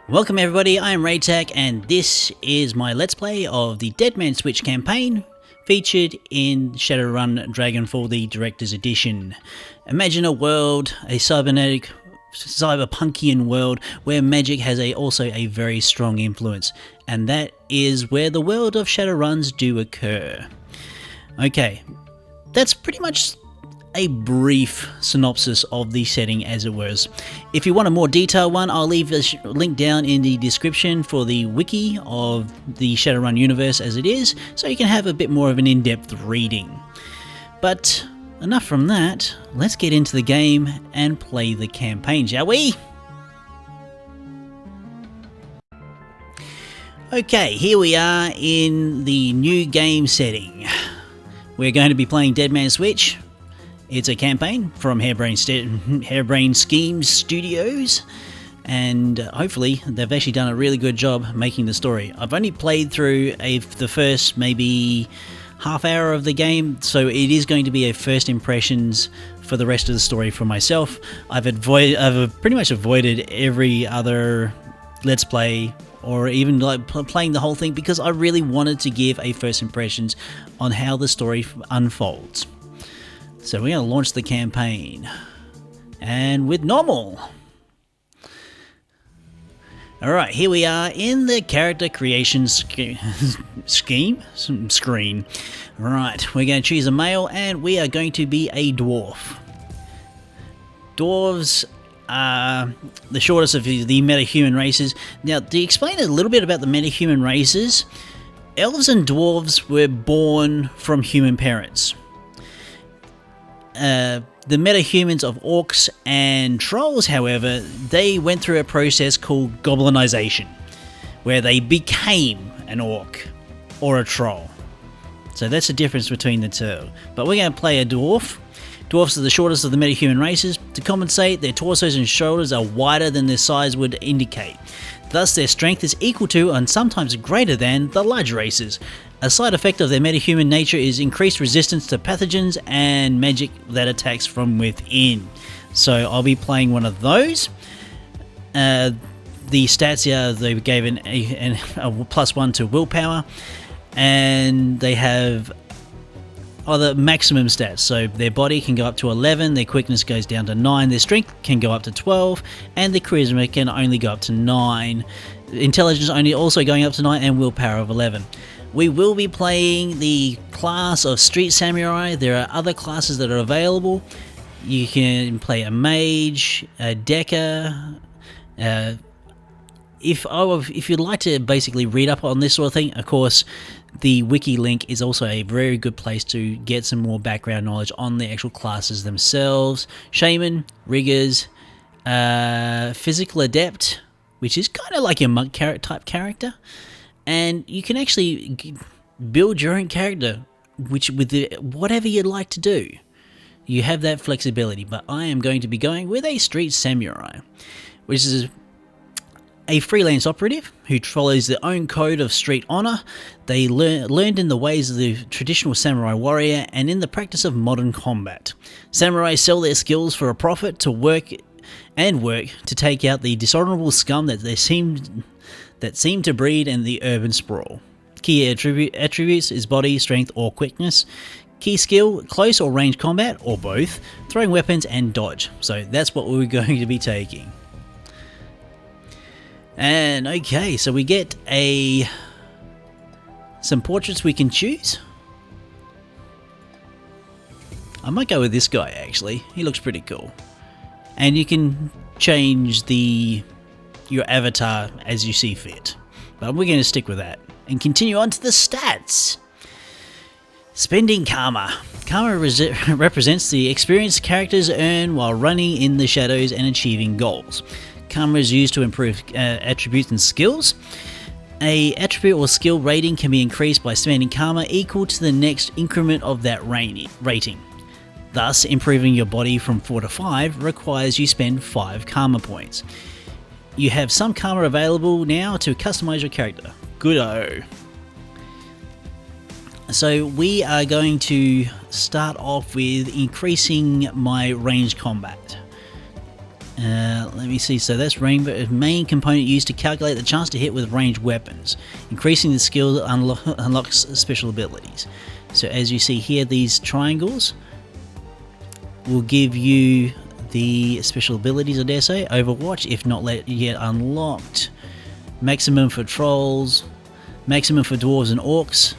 Welcome everybody, I am Raetac and this is my Let's Play of the Dead Man Switch campaign featured in Shadowrun Dragonfall, the Director's Edition. Imagine a world, a cyberpunkian world where magic has also a very strong influence, and that is where the world of Shadowruns do occur. Okay, that's pretty much a brief synopsis of the setting as it was. If you want a more detailed one, I'll leave a link down in the description for the wiki of the Shadowrun Universe as it is, so you can have a bit more of an in-depth reading. But enough from that, let's get into the game and play the campaign, shall we? Okay, here we are in the new game setting. We're going to be playing Dead Man Switch. It's a campaign from Harebrained Schemes Studios, and hopefully they've actually done a really good job making the story. I've only played through the first maybe half hour of the game, so it is going to be a first impressions for the rest of the story for myself. I've pretty much avoided every other Let's Play or even like playing the whole thing because I really wanted to give a first impressions on how the story unfolds. So we're going to launch the campaign, and with normal. Alright, here we are in the character creation screen. Right, we're going to choose a male, and we are going to be a dwarf. Dwarves are the shortest of the metahuman races. Now, to explain a little bit about the metahuman races, elves and dwarves were born from human parents. The metahumans of orcs and trolls, however, they went through a process called goblinization, where they became an orc or a troll. So that's the difference between the two. But we're going to play a dwarf. Dwarfs are the shortest of the metahuman races. To compensate, their torsos and shoulders are wider than their size would indicate. Thus, their strength is equal to, and sometimes greater than, the large races. A side effect of their metahuman nature is increased resistance to pathogens and magic that attacks from within. So I'll be playing one of those. The stats here, they gave a +1 to willpower, and they have the maximum stats. So their body can go up to 11, their quickness goes down to 9, their strength can go up to 12, and their charisma can only go up to 9. Intelligence only also going up to 9, and willpower of 11. We will be playing the class of Street Samurai. There are other classes that are available. You can play a mage, a decker. If you'd like to basically read up on this sort of thing, of course, the wiki link is also a very good place to get some more background knowledge on the actual classes themselves. Shaman, riggers, physical adept, which is kind of like your monk type character. And you can actually build your own character, with whatever you'd like to do. You have that flexibility, but I am going to be going with a Street Samurai, which is a freelance operative who follows their own code of street honor. They learned in the ways of the traditional samurai warrior and in the practice of modern combat. Samurai sell their skills for a profit to work to take out the dishonorable scum that seem to breed in the urban sprawl. Key attributes is body, strength, or quickness. Key skill, close or range combat, or both, throwing weapons, and dodge. So that's what we're going to be taking. And okay, so we get some portraits we can choose. I might go with this guy actually. He looks pretty cool. And you can change your avatar as you see fit. But we're going to stick with that and continue on to the stats. Spending karma. Karma represents the experience characters earn while running in the shadows and achieving goals. Karma is used to improve attributes and skills. A attribute or skill rating can be increased by spending karma equal to the next increment of that rating. Thus, improving your body from 4 to 5 requires you spend 5 karma points. You have some karma available now to customize your character. Good-o. So we are going to start off with increasing my range combat. Let me see. So that's rainbow main component used to calculate the chance to hit with ranged weapons. Increasing the skill unlocks special abilities. So as you see here, these triangles will give you the special abilities, I dare say. Overwatch, if not yet unlocked. Maximum for trolls. Maximum for dwarves and orcs.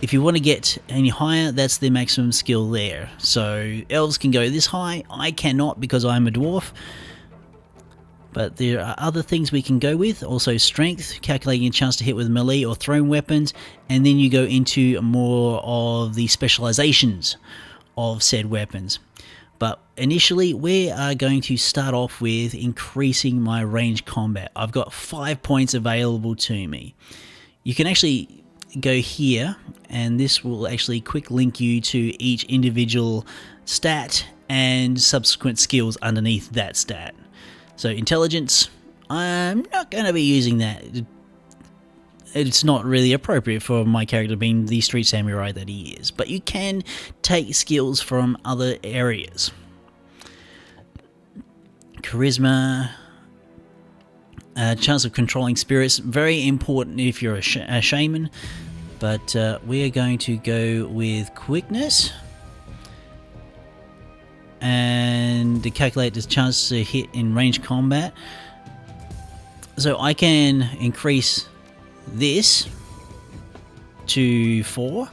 If you want to get any higher, that's the maximum skill there. So elves can go this high. I cannot because I'm a dwarf. But there are other things we can go with. Also strength, calculating a chance to hit with melee or thrown weapons. And then you go into more of the specializations of said weapons. But initially, we are going to start off with increasing my range combat. I've got 5 points available to me. You can actually go here, and this will actually quick link you to each individual stat and subsequent skills underneath that stat. So intelligence, I'm not going to be using that. It's not really appropriate for my character being the street samurai that he is. But you can take skills from other areas. Charisma, chance of controlling spirits, very important if you're a shaman. But we are going to go with quickness. And to calculate the chance to hit in range combat. So I can increase this to 4.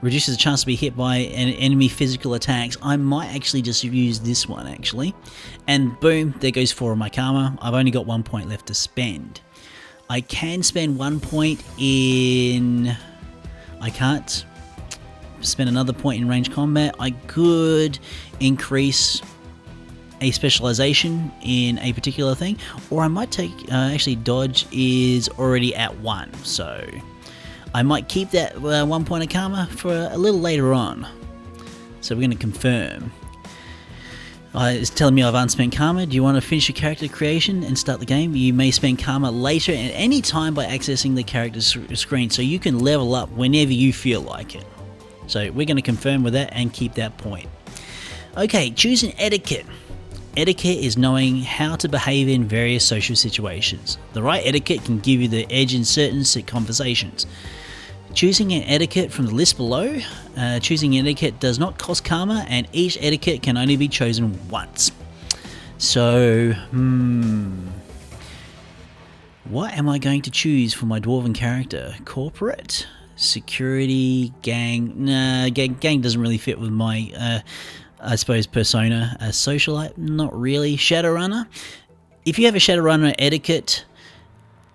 Reduces the chance to be hit by an enemy physical attacks. I might actually just use this one actually. And boom, there goes 4 of my karma. I've only got 1 point left to spend. I can spend 1 point in... I can't spend another point in range combat. I could increase a specialization in a particular thing, or I might take actually dodge is already at 1, so I might keep that 1 point of karma for a little later on. So we're going to confirm. It's telling me I've unspent karma. Do you want to finish your character creation and start the game? You may spend karma later at any time by accessing the character's screen, so you can level up whenever you feel like it. So we're going to confirm with that and keep that point. Okay, choosing etiquette. Etiquette is knowing how to behave in various social situations. The right etiquette can give you the edge in certain conversations. Choosing an etiquette from the list below. Choosing etiquette does not cost karma, and each etiquette can only be chosen once. So, what am I going to choose for my dwarven character? Corporate? Security? Gang? Nah, gang doesn't really fit with my, I suppose, persona. Socialite? Not really. Shadowrunner? If you have a Shadowrunner etiquette,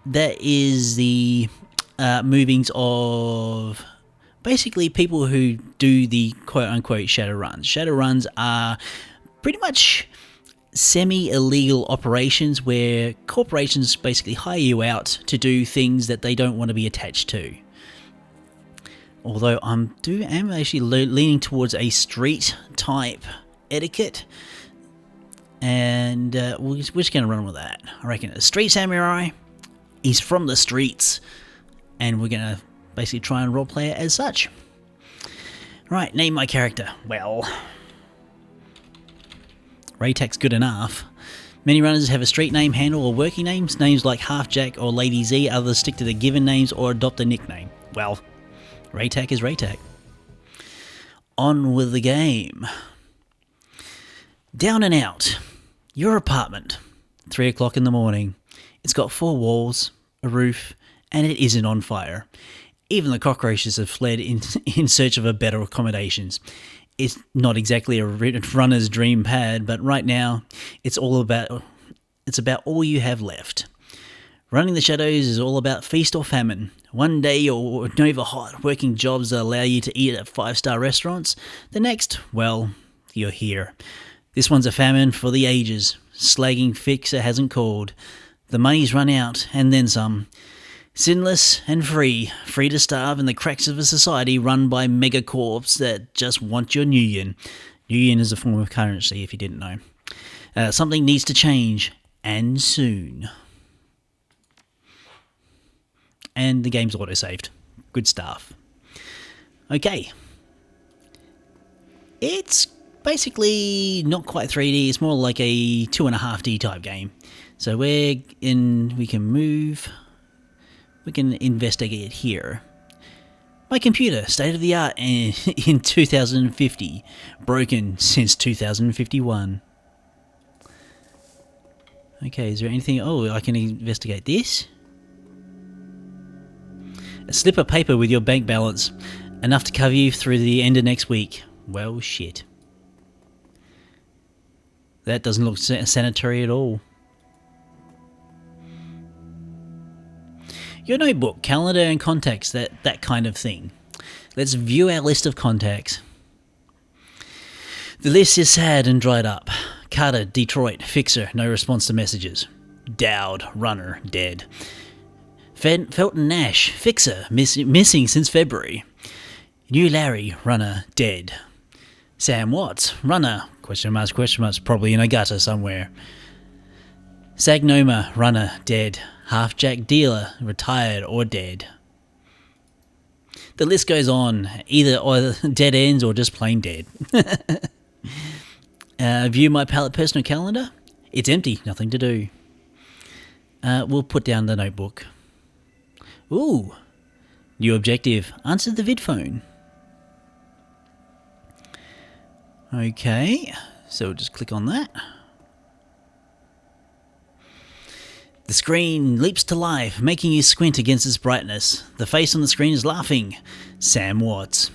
that is the movings of basically people who do the quote-unquote Shadowruns. Shadowruns are pretty much semi-illegal operations where corporations basically hire you out to do things that they don't want to be attached to. Although I am actually leaning towards a street type etiquette, and we're just going to run with that. I reckon a street samurai, he's from the streets, and we're going to basically try and roleplay it as such. Right, name my character. Well, Raetac's good enough. Many runners have a street name, handle, or working names. Names like Halfjack or Lady Z, others stick to their given names or adopt a nickname. Well, Raetac is Raetac. On with the game. Down and out. Your apartment. 3 o'clock in the morning. It's got 4 walls, a roof, and it isn't on fire. Even the cockroaches have fled in search of a better accommodations. It's not exactly a runner's dream pad, but right now it's about all you have left. Running the shadows is all about feast or famine. One day you're Nova hot, working jobs that allow you to eat at 5-star restaurants. The next, well, you're here. This one's a famine for the ages. Slagging fixer hasn't called. The money's run out, and then some. Sinless and free to starve in the cracks of a society run by megacorps that just want your Nuyen. Nuyen is a form of currency, if you didn't know. Something needs to change, and soon. And the game's auto-saved. Good stuff. Okay. It's Basically, not quite 3D. It's more like a 2.5D type game. So we can move. We can investigate here. My computer, state of the art in 2050, broken since 2051. Okay, is there anything? Oh, I can investigate this. A slip of paper with your bank balance, enough to cover you through the end of next week. Well, shit. That doesn't look sanitary at all. Your notebook, calendar and contacts, that kind of thing. Let's view our list of contacts. The list is sad and dried up. Carter, Detroit, Fixer, no response to messages. Dowd, Runner, dead. Felton Nash, Fixer, missing since February. New Larry, Runner, dead. Sam Watts, Runner, question marks, probably in a gutter somewhere. Sagnoma, Runner, dead. Half-Jack Dealer, retired or dead. The list goes on, either dead ends or just plain dead. View my personal calendar. It's empty, nothing to do. We'll put down the notebook. Ooh, new objective, answer the vid phone. Okay, so we'll just click on that. The screen leaps to life, making you squint against its brightness. The face on the screen is laughing. Sam Watts.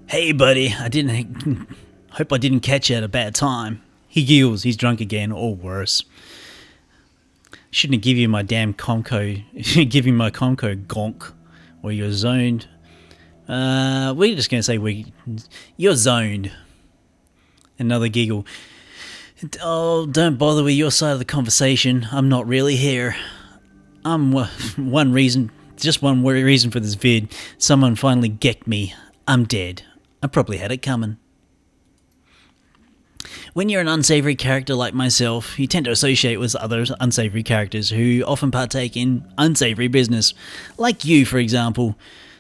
Hey buddy, hope I didn't catch you at a bad time. He giggles, he's drunk again, or worse. Shouldn't give you my damn comco, give you my comco gonk, or you're zoned. We're just going to say you're zoned. Another giggle. Oh, don't bother with your side of the conversation. I'm not really here. I'm one reason for this vid. Someone finally gecked me. I'm dead. I probably had it coming. When you're an unsavory character like myself, you tend to associate with other unsavory characters who often partake in unsavory business. Like you, for example.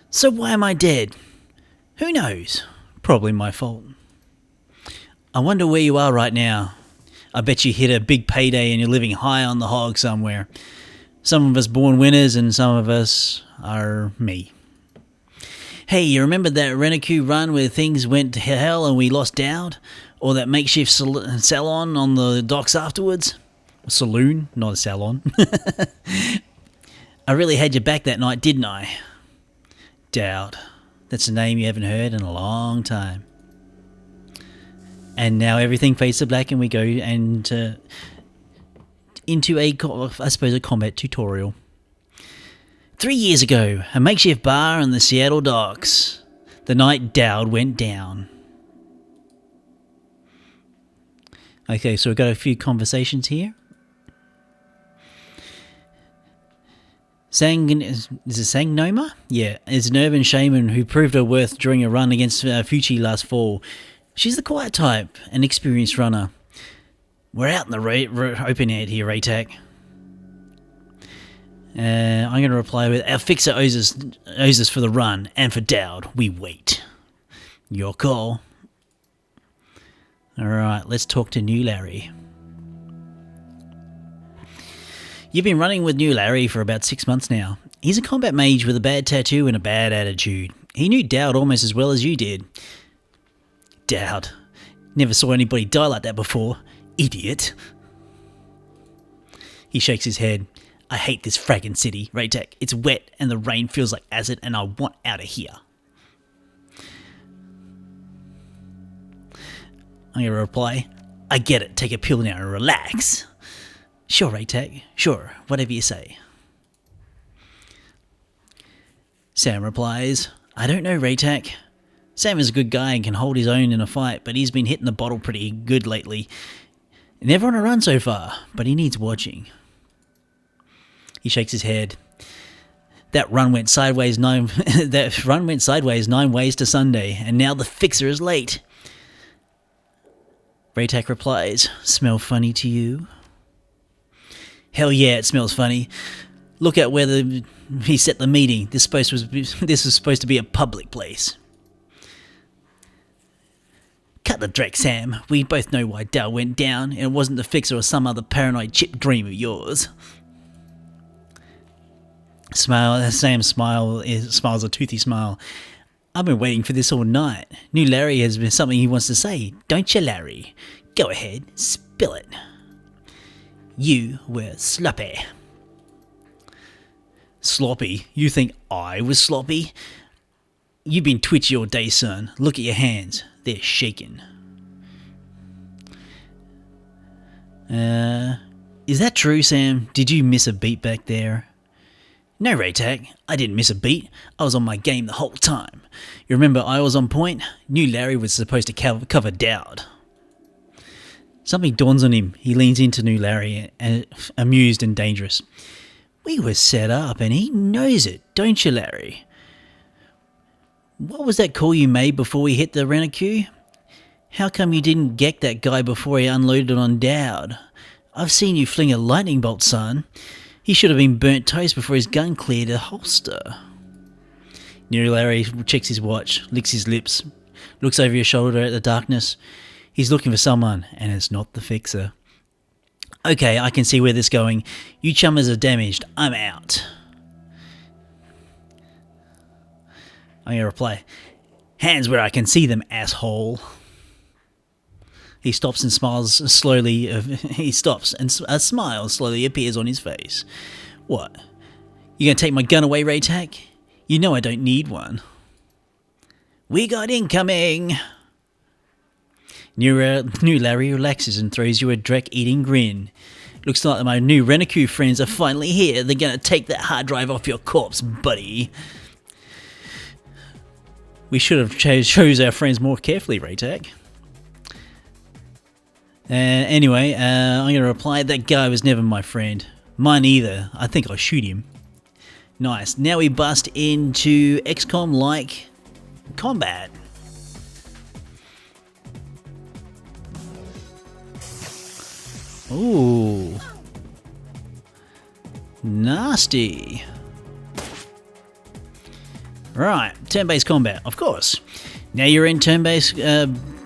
So why am I dead? Who knows? Probably my fault. I wonder where you are right now. I bet you hit a big payday and you're living high on the hog somewhere. Some of us born winners and some of us are me. Hey, you remember that Raetac run where things went to hell and we lost Dowd? Or that makeshift salon on the docks afterwards? A saloon, not a salon. I really had your back that night, didn't I? Dowd. That's a name you haven't heard in a long time. And now everything fades to black and we go into a combat tutorial. 3 years ago, a makeshift bar on the Seattle docks. The night Dowd went down. Okay, so we've got a few conversations here. Is it Sangnoma? Yeah, is an urban shaman who proved her worth during a run against Fuchi last fall. She's the quiet type, an experienced runner. We're out in the open air here, Raetac. I'm going to reply with, our fixer owes us for the run, and for Dowd, we wait. Your call. Alright, let's talk to New Larry. You've been running with New Larry for about 6 months now. He's a combat mage with a bad tattoo and a bad attitude. He knew Dowd almost as well as you did. Dowd. Never saw anybody die like that before. Idiot. He shakes his head. I hate this fragging city, Raetac. It's wet and the rain feels like acid and I want out of here. I'm going to reply, I get it. Take a pill now and relax. Sure, Raetac. Sure, whatever you say. Sam replies, I don't know, Raetac. Sam is a good guy and can hold his own in a fight, but he's been hitting the bottle pretty good lately. Never on a run so far, but he needs watching. He shakes his head. That run went sideways 9 ways to Sunday, and now the fixer is late. Raetac replies, smell funny to you? Hell yeah, it smells funny. Look at where he set the meeting. This was supposed to be a public place. Cut the dreck, Sam. We both know why Dale went down, and it wasn't the fixer or some other paranoid chip dream of yours. Sam smiles a toothy smile. I've been waiting for this all night. Knew Larry has been something he wants to say, don't you, Larry? Go ahead, spill it. You were sloppy. Sloppy? You think I was sloppy? You've been twitchy all day, son. Look at your hands. They're shaking. Is that true, Sam? Did you miss a beat back there? No, Raetac, I didn't miss a beat. I was on my game the whole time. You remember I was on point? Knew Larry was supposed to cover Dowd. Something dawns on him. He leans into New Larry, amused and dangerous. We were set up and he knows it, don't you, Larry? What was that call you made before we hit the Raetac? How come you didn't get that guy before he unloaded on Dowd? I've seen you fling a lightning bolt, son. He should have been burnt toast before his gun cleared a holster. New Larry checks his watch, licks his lips, looks over his shoulder at the darkness. He's looking for someone, and it's not the fixer. Okay, I can see where this is going. You chummers are damaged. I'm out. I'm going to reply, hands where I can see them, asshole. He stops and smiles slowly. He stops and a smile slowly appears on his face. What? You gonna take my gun away, Raetac? You know I don't need one. We got incoming! New Larry relaxes and throws you a dreck-eating grin. Looks like my new Raetac friends are finally here. They're gonna take that hard drive off your corpse, buddy. We should have chose our friends more carefully, Raetac. Anyway, I'm going to reply, that guy was never my friend. Mine either. I think I'll shoot him. Nice. Now we bust into XCOM-like combat. Ooh. Nasty. Right, turn-based combat, of course. Now you're in turn-based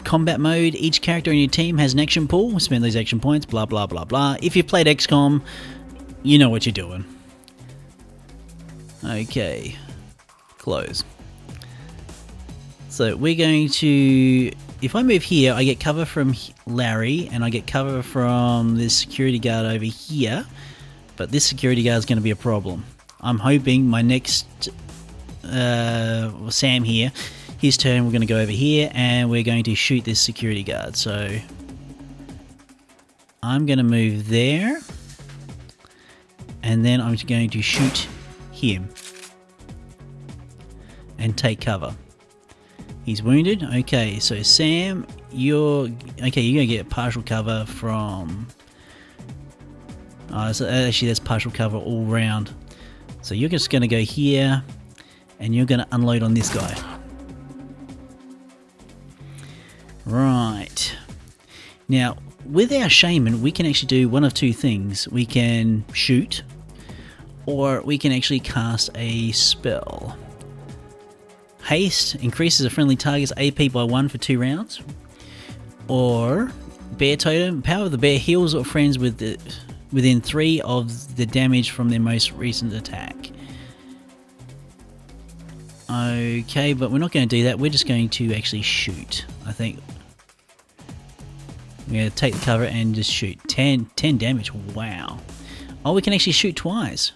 combat mode. Each character in your team has an action pool. Spend these action points, blah, blah, blah, blah. If you've played XCOM, you know what you're doing. Okay. Close. So we're going to... If I move here, I get cover from Larry, and I get cover from this security guard over here. But this security guard is going to be a problem. I'm hoping my next... Sam here... His turn, we're going to go over here and we're going to shoot this security guard. So I'm going to move there and then I'm going to shoot him and take cover. He's wounded. Okay, so Sam, you're going to get partial cover from... so actually, that's partial cover all round. So you're just going to go here and you're going to unload on this guy. Right. Now, with our shaman, we can actually do one of two things. We can shoot, or we can actually cast a spell. Haste increases a friendly target's AP by 1 for 2 rounds. Or Bear Totem, power of the bear heals or friends within 3 of the damage from their most recent attack. Okay, but we're not going to do that. We're just going to actually shoot, I think. We're going to take the cover and just shoot. 10 damage. Wow. Oh, we can actually shoot twice.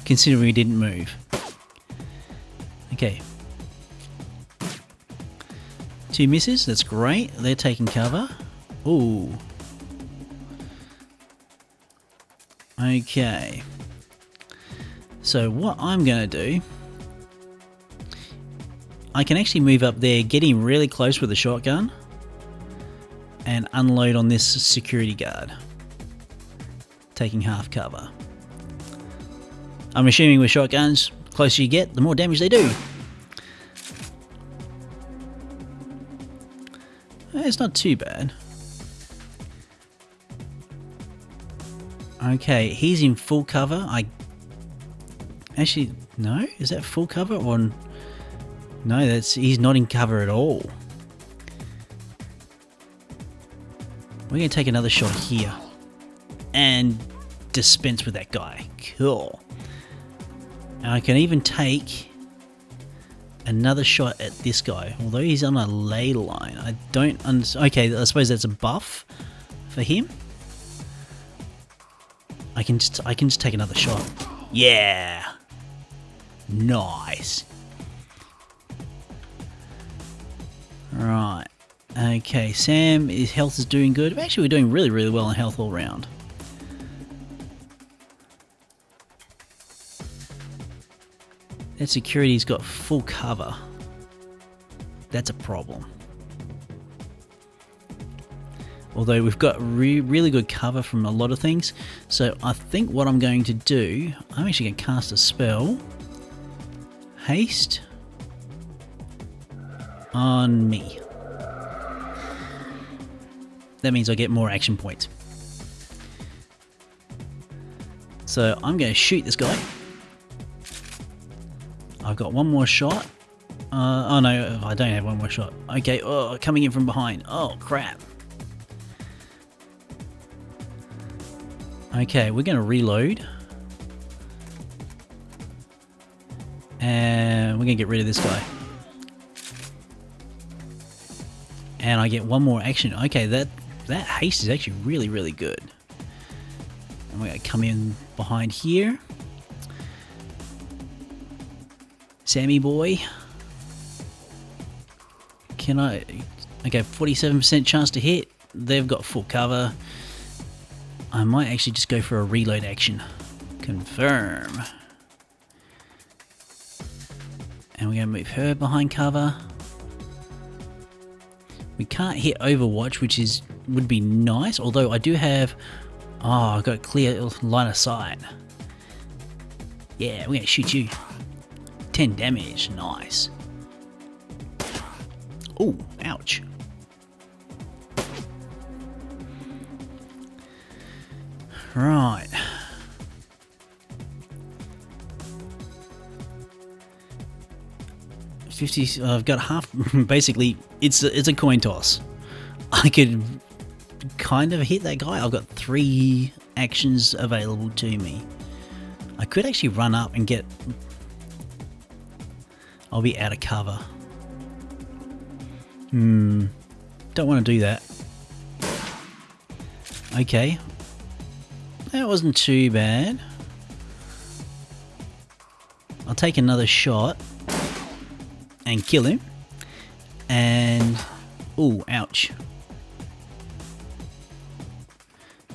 Considering we didn't move. Okay. 2 misses. That's great. They're taking cover. Ooh. Okay. So what I'm going to do... I can actually move up there, getting really close with a shotgun, and unload on this security guard, taking half cover. I'm assuming with shotguns, the closer you get, the more damage they do. It's not too bad. Okay, he's in full cover. Actually, no? Is that full cover or... No, he's not in cover at all. We're going to take another shot here. And dispense with that guy. Cool. And I can even take another shot at this guy. Although he's on a ley line. I don't understand. Okay, I suppose that's a buff for him. I can just take another shot. Yeah. Nice. Right. Okay, Sam, his health is doing good. Actually, we're doing really, really well in health all round. That security's got full cover. That's a problem. Although we've got really good cover from a lot of things. So I think what I'm going to do, I'm actually going to cast a spell. Haste. On me. That means I get more action points. So I'm going to shoot this guy. I've got one more shot. Oh no, I don't have one more shot. Okay, oh, coming in from behind. Oh crap. Okay, we're going to reload. And we're going to get rid of this guy. And I get one more action. Okay, that haste is actually really, really good. And we're going to come in behind here. Sammy boy. Can I... Okay, 47% chance to hit. They've got full cover. I might actually just go for a reload action. Confirm. And we're going to move her behind cover. We can't hit Overwatch, which would be nice. Although I do have... Oh, I've got clear line of sight. Yeah, we're going to shoot you. 10 damage. Nice. Oh, ouch. Right. I've got half. Basically, it's a coin toss. I could kind of hit that guy. I've got 3 actions available to me. I could actually run up and get... I'll be out of cover. Don't want to do that. Okay. That wasn't too bad. I'll take another shot and kill him. And... Ooh, ouch.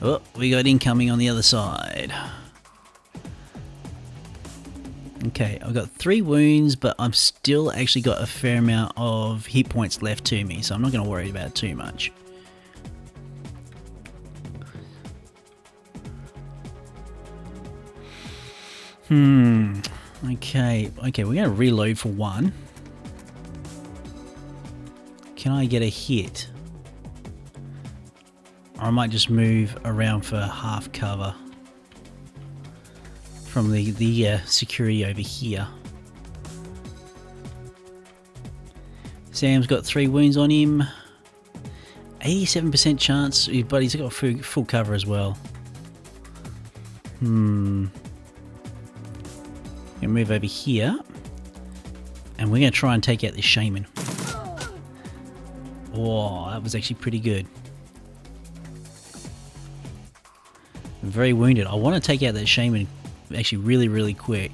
Oh, we got incoming on the other side. Okay, I've got 3 wounds, but I've still actually got a fair amount of hit points left to me, so I'm not going to worry about it too much. Okay, we're going to reload for 1. Can I get a hit? Or I might just move around for half cover from the security over here. Sam's got 3 wounds on him. 87% chance, but he's got full cover as well. Gonna move over here, and we're gonna try and take out this shaman. Oh, that was actually pretty good. I'm very wounded. I want to take out that shaman actually really, really quick.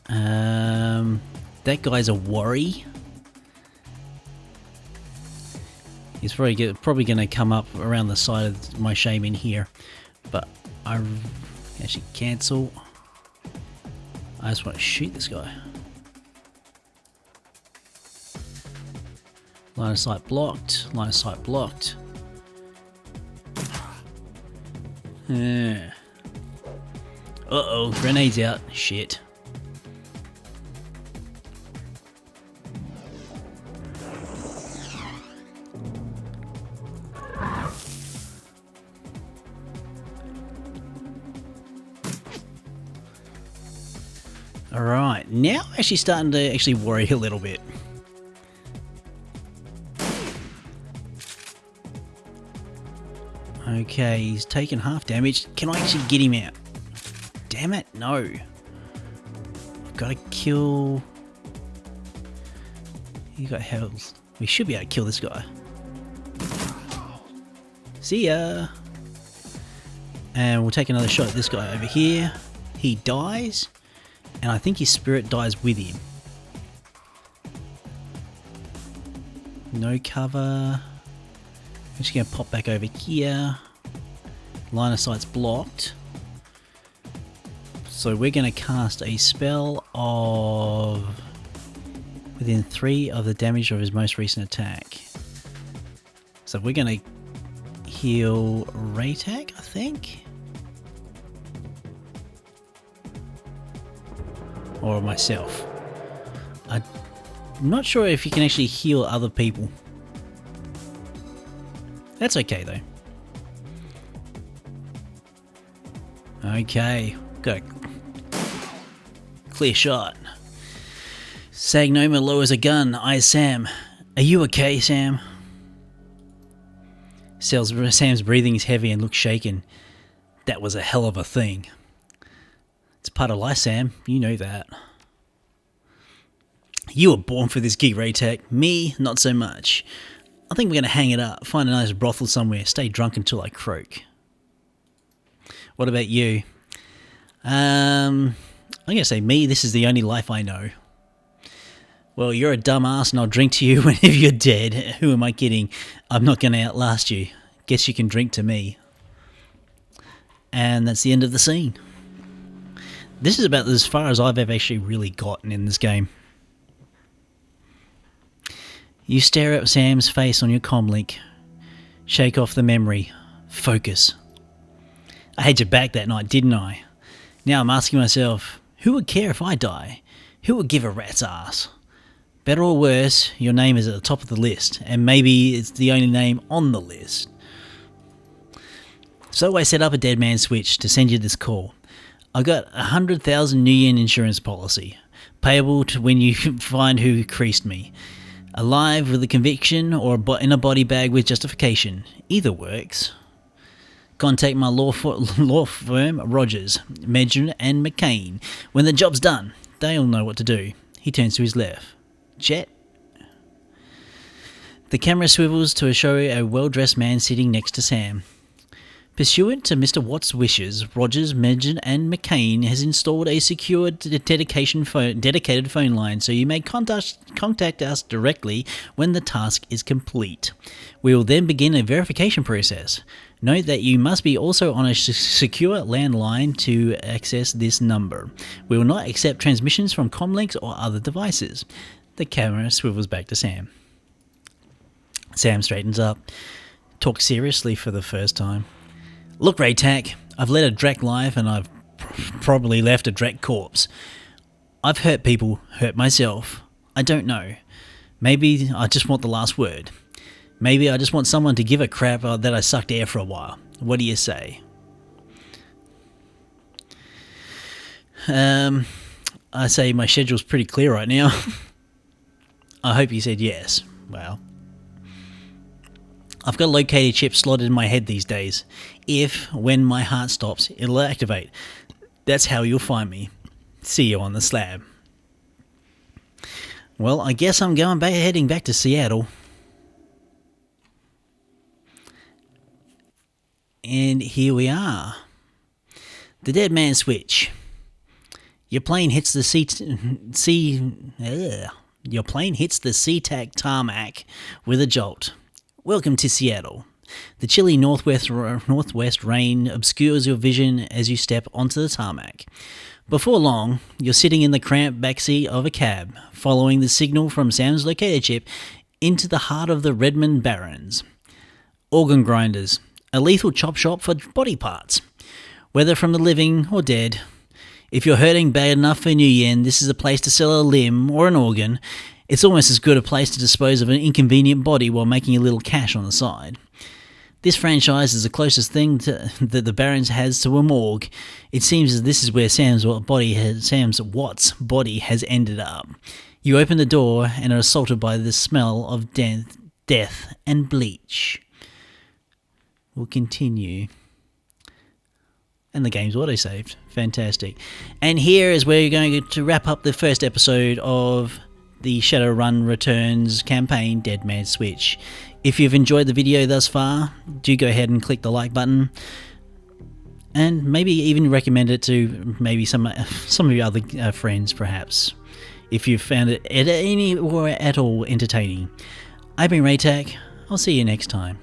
That guy's a worry. He's probably going to come up around the side of my shaman here, but I actually cancel. I just want to shoot this guy. Line of sight blocked. Line of sight blocked. Uh-oh, grenades out. Shit. Alright, now I'm actually starting to actually worry a little bit. Okay, he's taken half damage. Can I actually get him out? Damn it, no. I've got to kill... You got health. We should be able to kill this guy. See ya! And we'll take another shot at this guy over here. He dies. And I think his spirit dies with him. No cover. I'm just going to pop back over here. Line of sight's blocked. So we're going to cast a spell of within 3 of the damage of his most recent attack. So we're going to heal Raetac, I think? Or myself. I'm not sure if you can actually heal other people. That's okay though. Okay, got a clear shot. Sagnoma lowers a gun, eyes Sam. Are you okay, Sam? Sam's breathing is heavy and looks shaken. That was a hell of a thing. It's part of life, Sam. You know that. You were born for this gig, Raetac. Me, not so much. I think we're going to hang it up, find a nice brothel somewhere, stay drunk until I croak. What about you? I'm going to say me, this is the only life I know. Well, you're a dumbass and I'll drink to you whenever you're dead. Who am I kidding? I'm not going to outlast you. Guess you can drink to me. And that's the end of the scene. This is about as far as I've ever actually really gotten in this game. You stare at Sam's face on your comlink. Shake off the memory. Focus. I had your back that night, didn't I? Now I'm asking myself, who would care if I die? Who would give a rat's ass? Better or worse, your name is at the top of the list, and maybe it's the only name on the list. So I set up a dead man switch to send you this call. I got 100,000 New Yen insurance policy, payable to when you find who creased me. Alive with a conviction or in a body bag with justification. Either works. Contact my law firm, Rogers, Medgen and McCain. When the job's done, they'll know what to do. He turns to his left. Jet. The camera swivels to show a well-dressed man sitting next to Sam. Pursuant to Mr. Watt's wishes, Rogers, Medgen and McCain has installed a secure dedicated phone line, so you may contact us directly when the task is complete. We will then begin a verification process. Note that you must be also on a secure landline to access this number. We will not accept transmissions from comlinks or other devices. The camera swivels back to Sam. Sam straightens up, talks seriously for the first time. Look, Raetac, I've led a Drac life and I've probably left a Drac corpse. I've hurt people, hurt myself. I don't know. Maybe I just want the last word. Maybe I just want someone to give a crap that I sucked air for a while. What do you say? I say my schedule's pretty clear right now. I hope you said yes. Well, I've got a locator chip slotted in my head these days. When my heart stops, it'll activate. That's how you'll find me. See you on the slab. Well, I guess I'm heading back to Seattle. And here we are. The dead man switch. Your plane hits the SeaTac tarmac with a jolt. Welcome to Seattle. The chilly northwest rain obscures your vision as you step onto the tarmac. Before long, you're sitting in the cramped backseat of a cab, following the signal from Sam's locator chip into the heart of the Redmond Barrens. Organ grinders, a lethal chop shop for body parts, whether from the living or dead. If you're hurting bad enough for New Yen, this is a place to sell a limb or an organ. It's almost as good a place to dispose of an inconvenient body while making a little cash on the side. This franchise is the closest thing that the Barrens has to a morgue. It seems as this is where Sam's Watt's body has ended up. You open the door and are assaulted by the smell of death and bleach. will continue. And the game's auto-saved. Fantastic. And here is where you're going to wrap up the first episode of the Shadowrun Returns campaign, Dead Man's Switch. If you've enjoyed the video thus far, do go ahead and click the like button. And maybe even recommend it to maybe some of your other friends, perhaps, if you've found it at all entertaining. I've been Raetac. I'll see you next time.